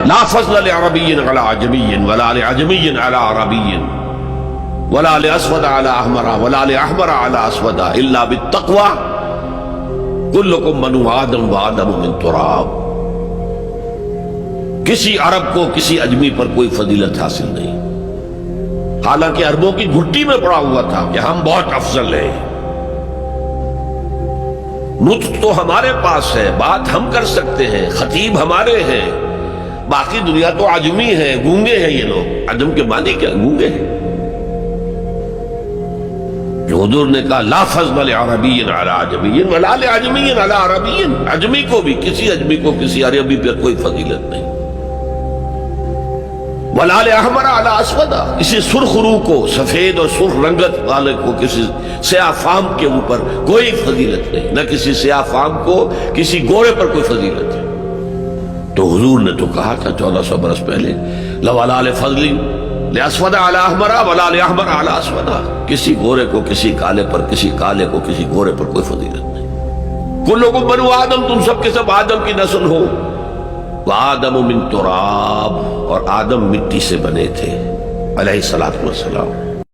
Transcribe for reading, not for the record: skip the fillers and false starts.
لا فضل لعربی علی عجمی ولا لعجمی علی عربی ولا لاسود علی احمر ولا لاحمر علی اسود الا بالتقوی کلکم بنو آدم وآدم من تراب. کسی عرب کو کسی اجمی پر کوئی فضیلت حاصل نہیں، حالانکہ عربوں کی گھٹی میں پڑا ہوا تھا کہ ہم بہت افضل ہیں. نطق تو ہمارے پاس ہے، بات ہم کر سکتے ہیں، خطیب ہمارے ہیں، باقی دنیا تو عجمی ہے، گونگے ہیں. یہ لوگ عجم کے معنی کیا؟ گونگے ہیں. جو حضور نے کہا لا فضل لعربی علی عجمی ولا لعجمی علی عربی، عجمی کو بھی کسی اجمی کو کسی عربی پر کوئی فضیلت نہیں. ولا لاحمر علی اسود، کسی سرخ روح کو، سفید اور سرخ رنگت والے کو کسی سیاہ فام کے اوپر کوئی فضیلت نہیں، نہ کسی سیاہ فام کو کسی گورے پر کوئی فضیلت ہے. تو حضور نے تو کہا تھا 1400 برس پہلے لولا لفضل لاسود علی احمر ولا لاحمر علی اسود، کسی گورے کو کسی کالے پر، کسی کالے کو کسی گورے پر کوئی فضیلت نہیں. کلکم بنو آدم، تم سب کے سب آدم کی نسل ہو. وآدم من تراب، اور آدم مٹی سے بنے تھے علیہ الصلوۃ والسلام.